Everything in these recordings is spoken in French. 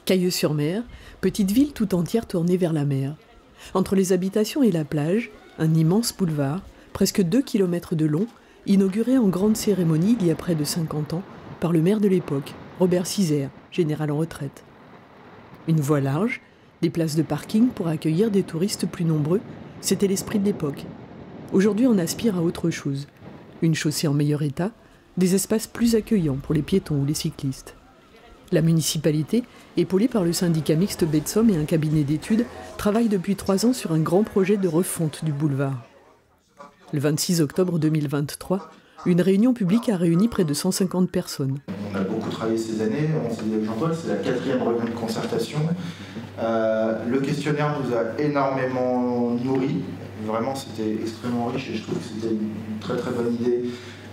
Cailleux-sur-Mer, petite ville tout entière tournée vers la mer. Entre les habitations et la plage, un immense boulevard, presque 2 km de long, inauguré en grande cérémonie il y a près de 50 ans par le maire de l'époque, Robert Cizère, général en retraite. Une voie large, des places de parking pour accueillir des touristes plus nombreux, c'était l'esprit de l'époque. Aujourd'hui, on aspire à autre chose. Une chaussée en meilleur état, des espaces plus accueillants pour les piétons ou les cyclistes. La municipalité, épaulée par le syndicat mixte Baie de Somme et un cabinet d'études, travaille depuis 3 ans sur un grand projet de refonte du boulevard. Le 26 octobre 2023, une réunion publique a réuni près de 150 personnes. On a beaucoup travaillé ces années, on s'est dit avec Jean-Paul, c'est la 4e réunion de concertation. Le questionnaire nous a énormément nourri, vraiment c'était extrêmement riche et je trouve que c'était une très très bonne idée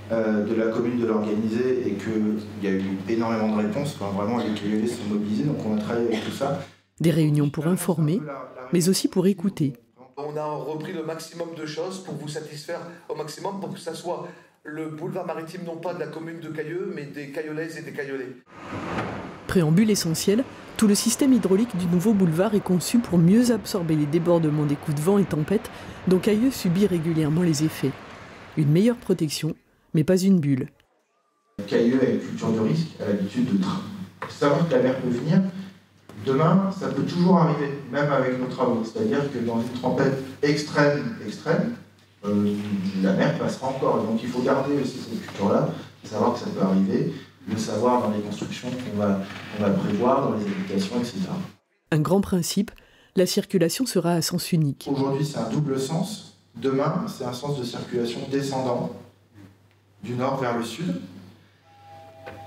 de la commune de l'organiser et qu'il y a eu énormément de réponses, enfin, vraiment les caillolais sont mobilisés, donc on a travaillé avec tout ça. Des réunions pour informer, mais aussi pour écouter. On a repris le maximum de choses pour vous satisfaire au maximum, pour que ça soit le boulevard maritime, non pas de la commune de Cailleux, mais des Caillolaises et des Caillolais. Préambule essentiel, tout le système hydraulique du nouveau boulevard est conçu pour mieux absorber les débordements des coups de vent et tempêtes dont Cailleux subit régulièrement les effets. Une meilleure protection, mais pas une bulle. Cailleux a une culture de risque, a l'habitude de savoir que la mer peut venir. Demain, ça peut toujours arriver, même avec nos travaux. C'est-à-dire que dans une tempête extrême, la mer passera encore. Donc il faut garder aussi cette culture-là, savoir que ça peut arriver, le savoir dans les constructions qu'on va prévoir, dans les habitations, etc. Un grand principe, la circulation sera à sens unique. Aujourd'hui, c'est un double sens. Demain, c'est un sens de circulation descendant, du nord vers le sud.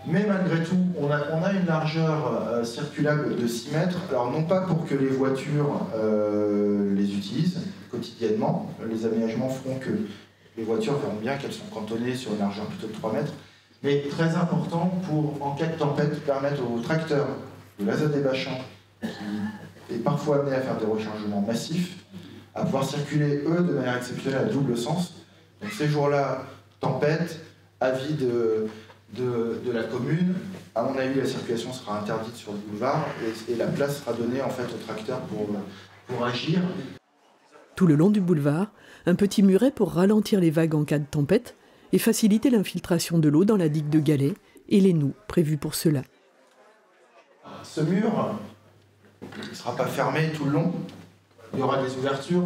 Mais malgré tout, on a une largeur circulable de 6 mètres. Alors non pas pour que les voitures les utilisent quotidiennement. Les aménagements feront que les voitures verront bien qu'elles sont cantonnées sur une largeur plutôt de 3 mètres. Mais très important pour, en cas de tempête, permettre aux tracteurs de l'Azote des Bachans, qui est parfois amené à faire des rechargements massifs, à pouvoir circuler, eux, de manière exceptionnelle à double sens. Donc ces jours-là, tempête, avis de la commune, à mon avis, la circulation sera interdite sur le boulevard et la place sera donnée en fait aux tracteurs pour agir. Tout le long du boulevard, un petit muret pour ralentir les vagues en cas de tempête et faciliter l'infiltration de l'eau dans la digue de galets et les noues prévus pour cela. Ce mur ne sera pas fermé tout le long, il y aura des ouvertures,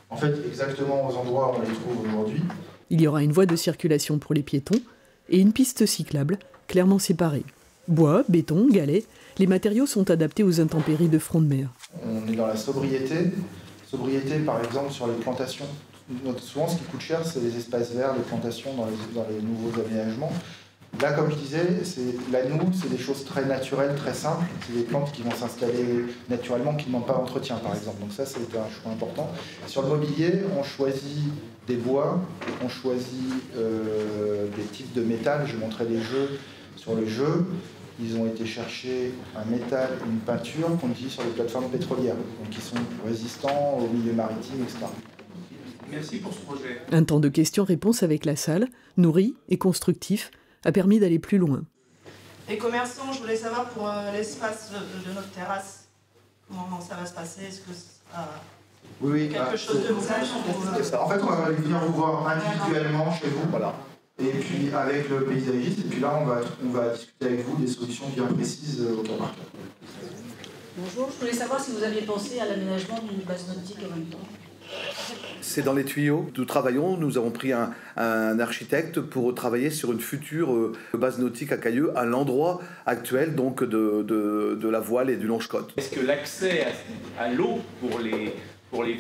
en fait exactement aux endroits où on les trouve aujourd'hui. Il y aura une voie de circulation pour les piétons et une piste cyclable clairement séparée. Bois, béton, galets, les matériaux sont adaptés aux intempéries de front de mer. On est dans la sobriété. Sobriété, par exemple, sur les plantations. Souvent, ce qui coûte cher, c'est les espaces verts, les plantations dans les nouveaux aménagements. Là, comme je disais, la noue, c'est des choses très naturelles, très simples. C'est des plantes qui vont s'installer naturellement, qui ne demandent pas d'entretien, par exemple. Donc ça, c'est un choix important. Sur le mobilier, on choisit des bois, on choisit des types de métal. Je montrais des jeux sur le jeu. Ils ont été chercher un métal, une peinture qu'on utilise sur les plateformes pétrolières, donc qui sont résistants au milieu maritime, etc. Merci pour ce projet. Un temps de questions-réponses avec la salle, nourri et constructif, a permis d'aller plus loin. Les commerçants, je voulais savoir pour l'espace de notre terrasse, comment ça va se passer, est-ce que oui, quelque chose de nouveau En fait, on va venir vous voir individuellement chez vous, voilà. Et puis avec le paysagiste, et puis là, on va discuter avec vous des solutions bien précises au cas par cas. Bonjour, je voulais savoir si vous aviez pensé à l'aménagement d'une base nautique en même temps. C'est dans les tuyaux. Nous travaillons, nous avons pris un architecte pour travailler sur une future base nautique à Cailleux, à l'endroit actuel donc de la voile et du longe-côte. Est-ce que l'accès à l'eau pour les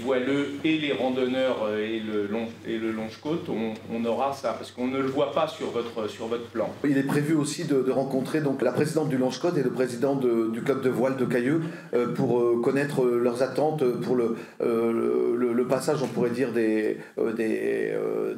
voileux et les randonneurs et le longe-côte, on aura ça? Parce qu'on ne le voit pas sur votre plan. Il est prévu aussi de rencontrer donc la présidente du longe-côte et le président du club de voile de Cailleux pour connaître leurs attentes pour le passage, on pourrait dire, des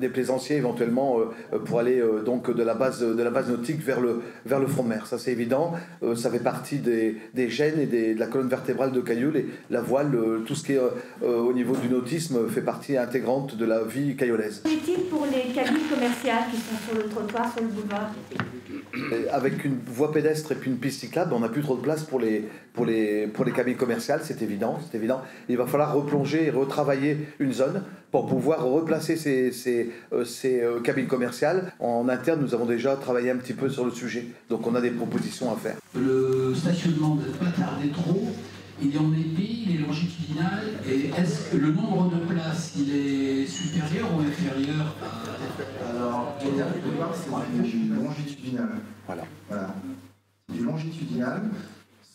plaisanciers éventuellement pour aller donc de la base nautique vers le front de mer. Ça c'est évident. Ça fait partie des gènes et de la colonne vertébrale de Cailleux. La voile, tout ce qui est au niveau du nautisme fait partie intégrante de la vie caillolaise. Qu'en est-il pour les cabines commerciales qui sont sur le trottoir, sur le boulevard? Avec une voie pédestre et puis une piste cyclable, on n'a plus trop de place pour les cabines commerciales, c'est évident. Il va falloir replonger et retravailler une zone pour pouvoir replacer ces cabines commerciales. En interne, nous avons déjà travaillé un petit peu sur le sujet, donc on a des propositions à faire. Le stationnement ne doit pas tarder trop. Il est en épi, il est longitudinal, et est-ce que le nombre de places, il est supérieur ou inférieur à... Alors, au départ, c'est du longitudinal. Voilà. C'est du longitudinal,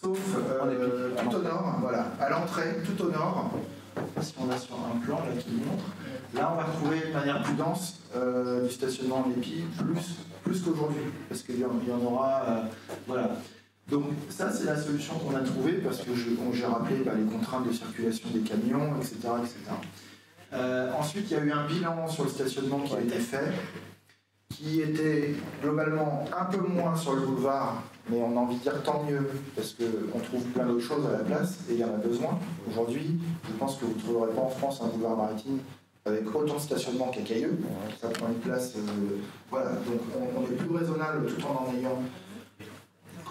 sauf tout au nord, voilà, à l'entrée, tout au nord, si on a sur un plan là, qui montre, là on va retrouver de manière plus dense du stationnement en épi, plus qu'aujourd'hui, parce qu'il y en aura, voilà. Donc ça c'est la solution qu'on a trouvée parce que j'ai rappelé les contraintes de circulation des camions, etc. Ensuite il y a eu un bilan sur le stationnement qui a été fait, qui était globalement un peu moins sur le boulevard, mais on a envie de dire tant mieux, parce qu'on trouve plein d'autres choses à la place et il y en a besoin. Aujourd'hui, je pense que vous ne trouverez pas en France un boulevard maritime avec autant de stationnement qu'à Cailleux. Ça prend une place, voilà, donc on est plus raisonnable tout en ayant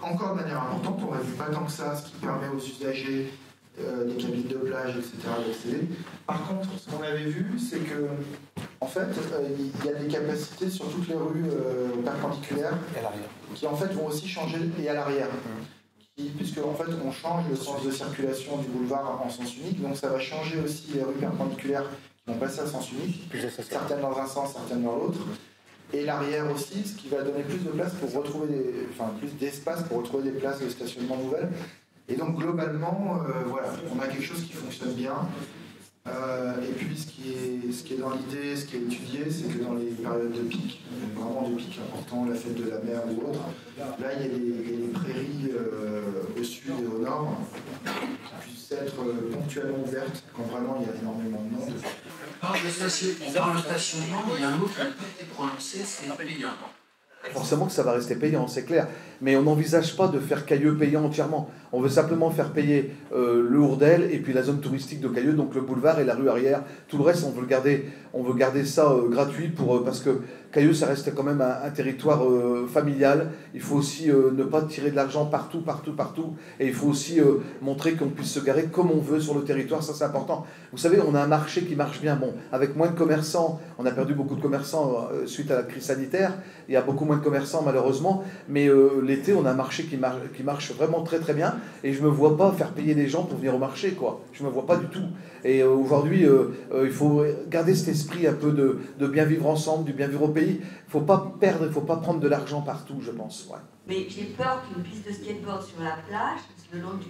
encore de manière importante, on ne réduit pas tant que ça, ce qui permet aux usagers des cabines de plage, etc. d'accéder. Par contre, ce qu'on avait vu, c'est que en fait, il y a des capacités sur toutes les rues perpendiculaires qui en fait vont aussi changer et à l'arrière. Puisque en fait on change le sens de circulation du boulevard en sens unique, donc ça va changer aussi les rues perpendiculaires qui vont passer à sens unique, certaines dans un sens, certaines dans l'autre. Et l'arrière aussi, ce qui va donner plus de place pour retrouver plus d'espace pour retrouver des places de stationnement nouvelles. Et donc globalement, voilà, on a quelque chose qui fonctionne bien. Et puis ce qui est dans l'idée, ce qui est étudié, c'est que dans les périodes de pic, vraiment de pic important, la fête de la mer ou autre, là il y a les prairies au sud et au nord qui puissent être ponctuellement ouvertes quand vraiment il y a énormément de monde. Par le stationnement, il y a un mot qui a été prononcé, c'est payant. Forcément que ça va rester payant, c'est clair. Mais on n'envisage pas de faire Cailleux payant entièrement. On veut simplement faire payer le Hourdel et puis la zone touristique de Cailleux, donc le boulevard et la rue arrière. Tout le reste, on veut garder ça gratuit parce que Cailleux, ça reste quand même un territoire familial. Il faut aussi ne pas tirer de l'argent partout. Et il faut aussi montrer qu'on puisse se garer comme on veut sur le territoire. Ça, c'est important. Vous savez, on a un marché qui marche bien. Bon, avec moins de commerçants, on a perdu beaucoup de commerçants suite à la crise sanitaire. Il y a beaucoup moins de commerçants, malheureusement. Mais l'été, on a un marché qui marche vraiment très très bien. Et je ne me vois pas faire payer des gens pour venir au marché, quoi. Je ne me vois pas du tout. Et aujourd'hui, il faut garder cet esprit un peu de bien vivre ensemble, du bien vivre au pays. Il ne faut pas perdre, il ne faut pas prendre de l'argent partout, je pense. Ouais. Mais j'ai peur qu'une piste de skateboard sur la plage, le long du...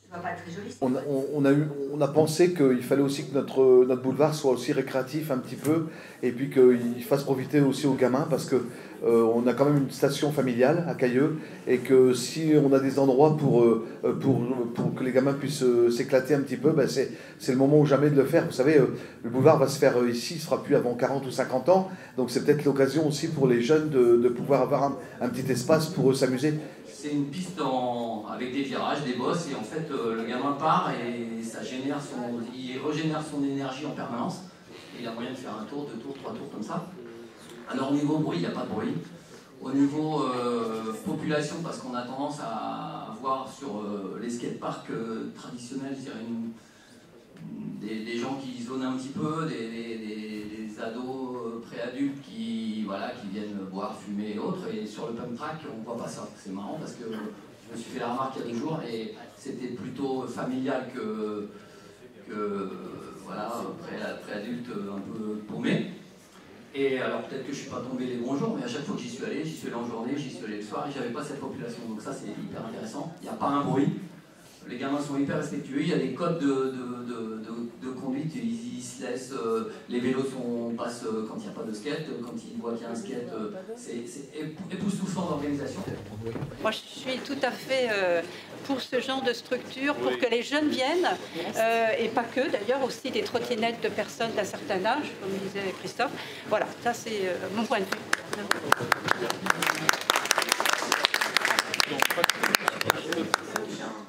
ça ne va pas être très joli. On a pensé qu'il fallait aussi que notre boulevard soit aussi récréatif un petit peu, et puis qu'il fasse profiter aussi aux gamins, parce que on a quand même une station familiale à Cailleux, et que si on a des endroits pour que les gamins puissent s'éclater un petit peu, ben c'est le moment ou jamais de le faire. Vous savez, le boulevard va se faire ici, il ne sera plus avant 40 ou 50 ans, donc c'est peut-être l'occasion aussi pour les jeunes de pouvoir avoir un petit espace pour s'amuser. C'est une piste avec des virages, des bosses, et en fait le gamin part et ça il régénère son énergie en permanence. Et il a moyen de faire un tour, 2 tours, 3 tours comme ça. Alors au niveau bruit, il n'y a pas de bruit. Au niveau population, parce qu'on a tendance à voir sur les skateparks traditionnels, je dirais des gens qui zonent un petit peu, des ados préadultes qui viennent boire, fumer et autres. Et sur le pump track, on ne voit pas ça. C'est marrant parce que je me suis fait la remarque il y a 2 jours et c'était plutôt familial que préadulte un peu paumé. Et alors peut-être que je ne suis pas tombé les bons jours, mais à chaque fois que j'y suis allé en journée, j'y suis allé le soir et j'avais pas cette population. Donc ça c'est hyper intéressant. Il n'y a pas un bruit. Les gamins sont hyper respectueux, il y a des codes de conduite, ils se laissent, les vélos passent quand il n'y a pas de skate, quand ils voient qu'il y a un skate, c'est époustouflant d'organisation. Moi je suis tout à fait pour ce genre de structure, pour que les jeunes viennent, et pas que d'ailleurs, aussi des trottinettes de personnes d'un certain âge, comme disait Christophe. Voilà, ça c'est mon point de vue.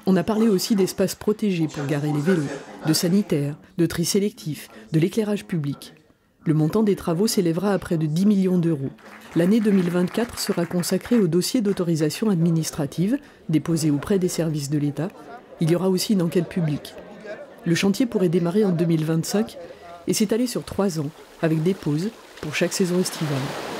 On a parlé aussi d'espaces protégés pour garer les vélos, de sanitaires, de tri sélectif, de l'éclairage public. Le montant des travaux s'élèvera à près de 10 millions d'euros. L'année 2024 sera consacrée au dossier d'autorisation administrative déposé auprès des services de l'État. Il y aura aussi une enquête publique. Le chantier pourrait démarrer en 2025 et s'étaler sur 3 ans, avec des pauses pour chaque saison estivale.